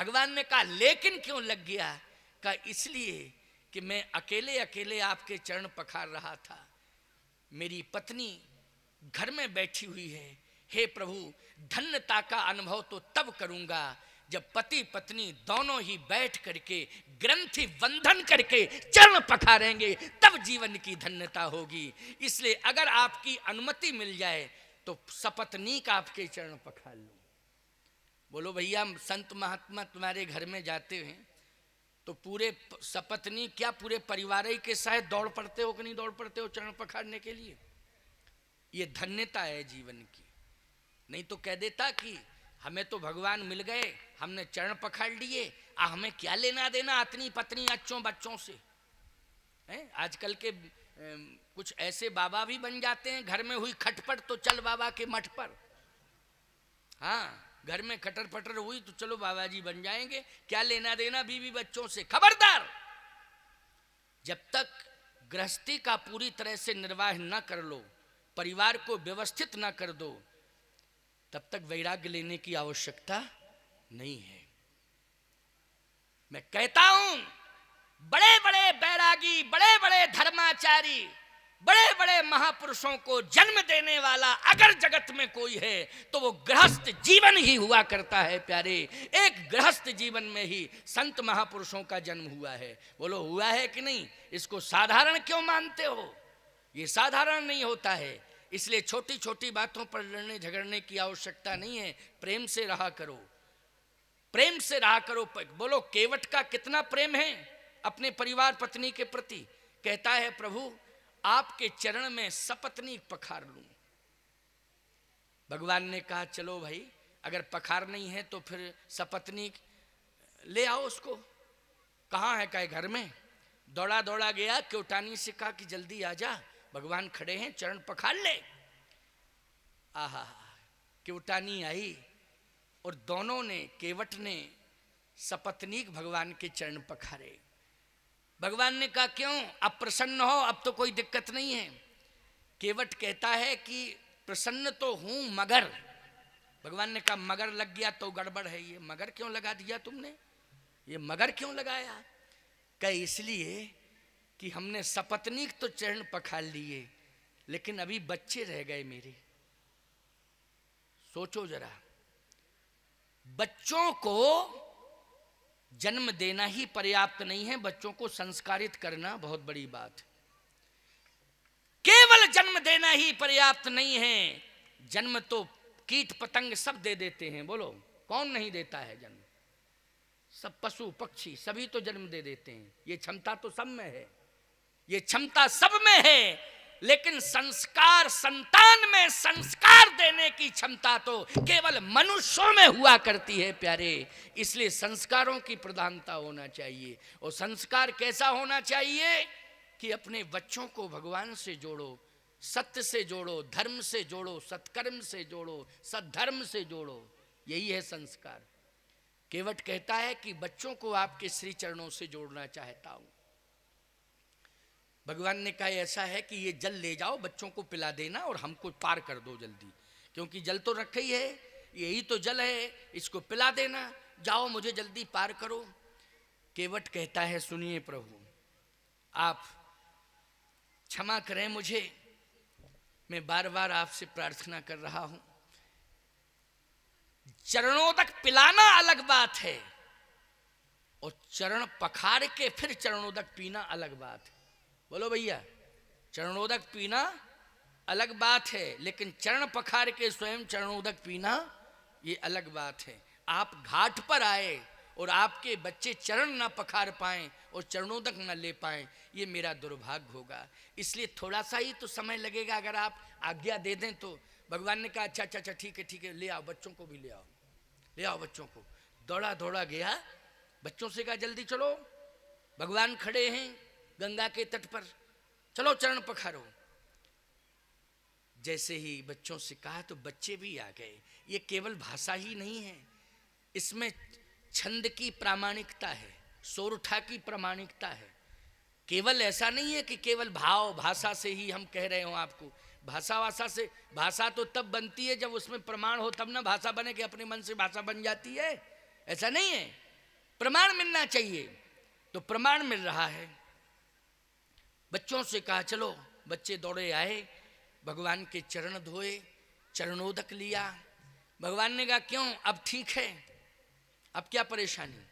भगवान ने कहा लेकिन क्यों लग गया? कहा इसलिए कि मैं अकेले अकेले आपके चरण पखार रहा था, मेरी पत्नी घर में बैठी हुई है। हे प्रभु, धन्यता का अनुभव तो तब करूंगा जब पति पत्नी दोनों ही बैठ करके ग्रंथि बंधन करके चरण पखारेंगे, तब जीवन की धन्यता होगी। इसलिए अगर आपकी अनुमति मिल जाए तो सपत्नीक आपके चरण पखार लूं। बोलो भैया, संत महात्मा तुम्हारे घर में जाते हैं तो पूरे सपत्नी क्या पूरे परिवार ही के साथ दौड़ पड़ते हो कि नहीं दौड़ पड़ते हो चरण पखारने के लिए? ये धन्यता है जीवन की। नहीं तो कह देता कि हमें तो भगवान मिल गए, हमने चरण पखार लिए, हमें क्या लेना देना अपनी पत्नी अच्छों बच्चों से। आजकल के कुछ ऐसे बाबा भी बन जाते हैं, घर में हुई खटपट तो चल बाबा के मठ पर। हाँ, घर में खटर पटर हुई तो चलो बाबा जी बन जाएंगे, क्या लेना देना बीवी बच्चों से। खबरदार, जब तक गृहस्थी का पूरी तरह से निर्वाह न कर लो, परिवार को व्यवस्थित न कर दो, तब तक वैराग्य लेने की आवश्यकता नहीं है। मैं कहता हूं, बड़े बड़े बैरागी, बड़े बड़े धर्माचारी, बड़े बड़े महापुरुषों को जन्म देने वाला अगर जगत में कोई है तो वो गृहस्थ जीवन ही हुआ करता है प्यारे। एक गृहस्थ जीवन में ही संत महापुरुषों का जन्म हुआ है। बोलो हुआ है कि नहीं? इसको साधारण क्यों मानते हो? ये साधारण नहीं होता है। इसलिए छोटी छोटी बातों पर लड़ने झगड़ने की आवश्यकता नहीं है। प्रेम से रहा करो, प्रेम से रहा करो। बोलो, केवट का कितना प्रेम है अपने परिवार पत्नी के प्रति। कहता है प्रभु, आपके चरण में सपत्नी पखार लूं। भगवान ने कहा चलो भाई, अगर पखार नहीं है तो फिर सपत्नी ले आओ उसको। कहाँ है? कहे घर में। दौड़ा दौड़ा गया, क्योटानी से कहा कि जल्दी आ जा, भगवान खड़े हैं, चरण पखार ले। आहा, क्योटानी आई और दोनों ने, केवट ने सपत्नीक भगवान के चरण पखारे। भगवान ने कहा क्यों, अब प्रसन्न हो, अब तो कोई दिक्कत नहीं है। केवट कहता है कि प्रसन्न तो हूं मगर। भगवान ने कहा मगर लग गया तो गड़बड़ है। ये मगर क्यों लगा दिया तुमने? ये मगर क्यों लगाया? कहे इसलिए कि हमने सपत्नीक तो चरण पखार लिए, लेकिन अभी बच्चे रह गए मेरे। सोचो जरा, बच्चों को जन्म देना ही पर्याप्त नहीं है, बच्चों को संस्कारित करना बहुत बड़ी बात है। केवल जन्म देना ही पर्याप्त नहीं है। जन्म तो कीट पतंग सब दे देते हैं। बोलो, कौन नहीं देता है जन्म? सब पशु पक्षी सभी तो जन्म दे देते हैं। ये क्षमता तो सब में है, ये क्षमता सब में है। लेकिन संस्कार, संतान में संस्कार देने की क्षमता तो केवल मनुष्यों में हुआ करती है प्यारे। इसलिए संस्कारों की प्रधानता होना चाहिए। और संस्कार कैसा होना चाहिए कि अपने बच्चों को भगवान से जोड़ो, सत्य से जोड़ो, धर्म से जोड़ो, सत्कर्म से जोड़ो, सद्धर्म से जोड़ो। यही है संस्कार। केवट कहता है कि बच्चों को आपके श्री चरणों से जोड़ना चाहता हूं। भगवान ने कहा ऐसा है कि ये जल ले जाओ, बच्चों को पिला देना और हमको पार कर दो जल्दी, क्योंकि जल तो रखा ही है, यही तो जल है, इसको पिला देना, जाओ मुझे जल्दी पार करो। केवट कहता है सुनिए प्रभु, आप क्षमा करें मुझे, मैं बार बार आपसे प्रार्थना कर रहा हूं। चरणों तक पिलाना अलग बात है और चरण पखार के फिर चरणोदक पीना अलग बात है। बोलो भैया, चरणोदक पीना अलग बात है, लेकिन चरण पखार के स्वयं चरणोदक पीना ये अलग बात है। आप घाट पर आए और आपके बच्चे चरण ना पखार पाएं और चरणोदक ना ले पाएं, ये मेरा दुर्भाग्य होगा। इसलिए थोड़ा सा ही तो समय लगेगा, अगर आप आज्ञा दे दें तो। भगवान ने कहा अच्छा अच्छा अच्छा ठीक है, ले आओ बच्चों को भी, ले आओ बच्चों को। दौड़ा दौड़ा गया, बच्चों से कहा जल्दी चलो, भगवान खड़े हैं गंगा के तट पर, चलो चरण पखारो। जैसे ही बच्चों से कहा तो बच्चे भी आ गए। ये केवल भाषा ही नहीं है, इसमें छंद की प्रामाणिकता है, सोरठा की प्रामाणिकता है। केवल ऐसा नहीं है कि केवल भाव भाषा से ही हम कह रहे हो आपको। भाषा से, भाषा तो तब बनती है जब उसमें प्रमाण हो, तब ना भाषा बने कि अपने मन से भाषा बन जाती है, ऐसा नहीं है। प्रमाण मिलना चाहिए, तो प्रमाण मिल रहा है। बच्चों से कहा चलो, बच्चे दौड़े आए, भगवान के चरण धोए, चरणोदक लिया। भगवान ने कहा क्यों, अब ठीक है, अब क्या परेशानी,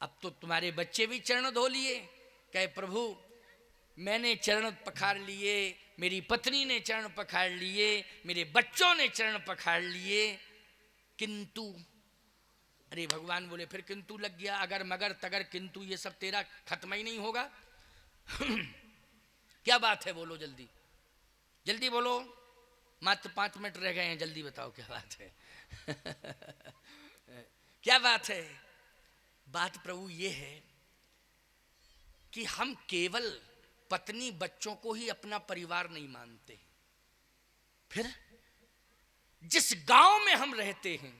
अब तो तुम्हारे बच्चे भी चरण धो लिए। कहे प्रभु मैंने चरण पखार लिए, मेरी पत्नी ने चरण पखार लिए, मेरे बच्चों ने चरण पखार लिए, किंतु। अरे भगवान बोले फिर किंतु लग गया, अगर मगर तगर किंतु ये सब तेरा खत्म ही नहीं होगा। क्या बात है, बोलो जल्दी जल्दी बोलो, मात्र 5 मिनट रह गए हैं, जल्दी बताओ क्या बात है। क्या बात है? बात प्रभु ये है कि हम केवल पत्नी बच्चों को ही अपना परिवार नहीं मानते, फिर जिस गांव में हम रहते हैं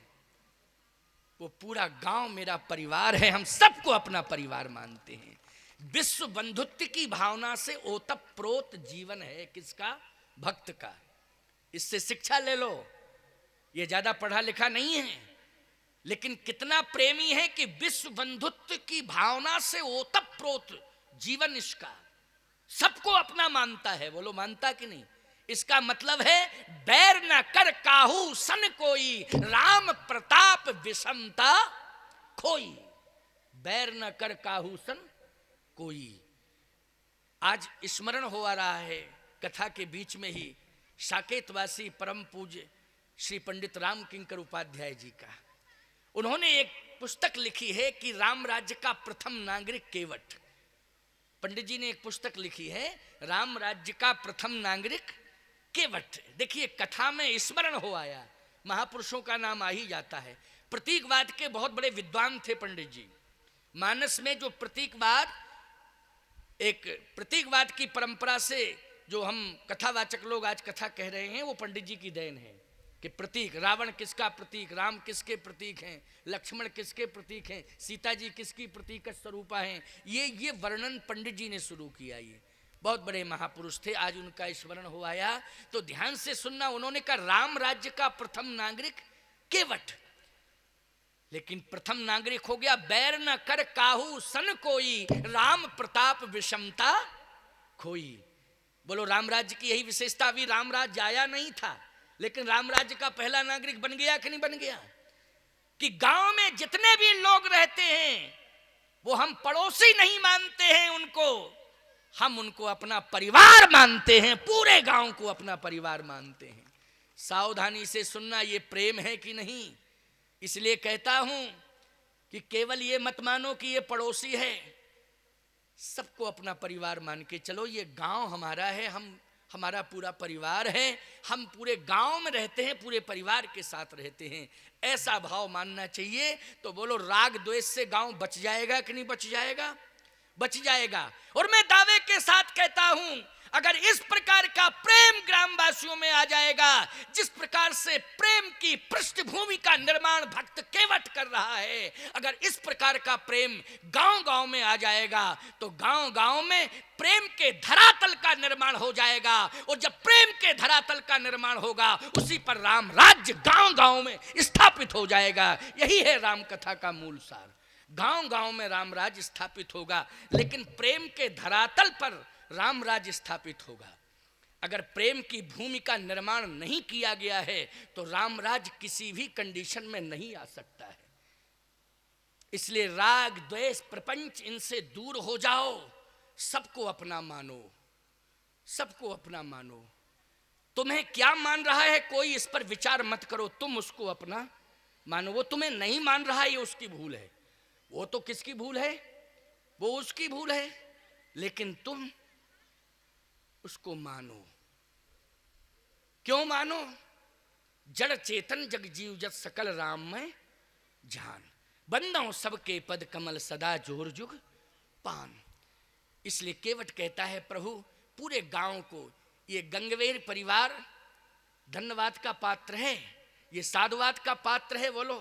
वो पूरा गांव मेरा परिवार है, हम सबको अपना परिवार मानते हैं। विश्व बंधुत्व की भावना से ओतप्रोत जीवन है किसका, भक्त का। इससे शिक्षा ले लो, ये ज्यादा पढ़ा लिखा नहीं है, लेकिन कितना प्रेमी है कि विश्व बंधुत्व की भावना से ओतप्रोत जीवन इसका, सबको अपना मानता है। बोलो मानता कि नहीं? इसका मतलब है बैर न कर काहू सन कोई, राम प्रताप विषमता खोई। बैर न कर काहू सन कोई। आज स्मरण हो आ रहा है कथा के बीच में ही साकेतवासी परम पूज्य श्री पंडित राम किंकर उपाध्याय जी का। उन्होंने एक पुस्तक लिखी है कि राम राज्य का प्रथम नागरिक केवट। पंडित जी ने एक पुस्तक लिखी है, राम राज्य का प्रथम नागरिक केवट। देखिए कथा में स्मरण हो आया, महापुरुषों का नाम आ ही जाता है। प्रतीकवाद के बहुत बड़े विद्वान थे पंडित जी। मानस में जो प्रतीकवाद, एक प्रतीकवाद की परंपरा से जो हम कथावाचक लोग आज कथा कह रहे हैं, वो पंडित जी की देन है कि प्रतीक, रावण किसका प्रतीक, राम किसके प्रतीक हैं, लक्ष्मण किसके प्रतीक हैं, सीता जी किसकी प्रतीक स्वरूपा हैं, ये वर्णन पंडित जी ने शुरू किया। ये बहुत बड़े महापुरुष थे, आज उनका स्मरण हो आया तो ध्यान से सुनना। उन्होंने कहा राम राज्य का प्रथम नागरिक केवट, लेकिन प्रथम नागरिक हो गया बैर न कर काहू सन कोई, राम प्रताप विषमता खोई। बोलो राम राज्य की यही विशेषता। अभी राम राज्य आया नहीं था, लेकिन राम राज्य का पहला नागरिक बन गया कि नहीं बन गया? कि गांव में जितने भी लोग रहते हैं वो हम पड़ोसी नहीं मानते हैं उनको, हम उनको अपना परिवार मानते हैं, पूरे गांव को अपना परिवार मानते हैं। सावधानी से सुनना, ये प्रेम है कि नहीं। इसलिए कहता हूं कि केवल ये मत मानो कि ये पड़ोसी है, सबको अपना परिवार मान के चलो। ये गांव हमारा है, हमारा पूरा परिवार है, हम पूरे गांव में रहते हैं, पूरे परिवार के साथ रहते हैं, ऐसा भाव मानना चाहिए। तो बोलो राग द्वेष से गांव बच जाएगा कि नहीं बच जाएगा? बच जाएगा। और मैं दावे के साथ कहता हूं, अगर इस प्रकार का प्रेम ग्रामवासियों में आ जाएगा, जिस प्रकार से प्रेम की पृष्ठभूमि का निर्माण भक्त केवट कर रहा है, अगर इस प्रकार का प्रेम गांव-गांव में आ जाएगा तो गांव-गांव में प्रेम के धरातल का निर्माण हो जाएगा। और जब प्रेम के धरातल का निर्माण होगा, उसी पर राम राज्य गांव-गांव में स्थापित हो जाएगा। यही है राम कथा का मूल सार। गांव-गांव में राम राज्य स्थापित होगा, लेकिन प्रेम के धरातल पर राम राज्य स्थापित होगा। अगर प्रेम की भूमि का निर्माण नहीं किया गया है तो राम राज्य किसी भी कंडीशन में नहीं आ सकता है। इसलिए राग द्वेष प्रपंच इनसे दूर हो जाओ, सबको अपना मानो, सबको अपना मानो। तुम्हें क्या मान रहा है कोई इस पर विचार मत करो, तुम उसको अपना मानो। वो तुम्हें नहीं मान रहा है, ये उसकी भूल है। वो तो किसकी भूल है? वो उसकी भूल है, लेकिन तुम उसको मानो। क्यों मानो? जड़ चेतन जग जीव जत सकल राम में जान, बंदों सबके पद कमल सदा जोर जुग पान। इसलिए केवट कहता है प्रभु पूरे गांव को, ये गंगवेर परिवार धन्यवाद का पात्र है, ये साधुवाद का पात्र है। बोलो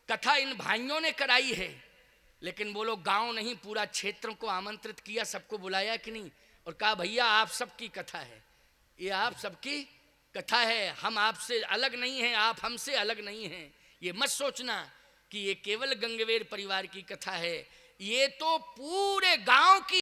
कथा इन भाइयों ने कराई है, लेकिन बोलो गांव नहीं पूरा क्षेत्र को आमंत्रित किया, सबको बुलाया कि नहीं? और कहा भैया आप सबकी कथा है, ये आप सबकी कथा है, हम आपसे अलग नहीं हैं, आप हमसे अलग नहीं हैं। ये मत सोचना कि ये केवल गंगवेर परिवार की कथा है, ये तो पूरे गांव की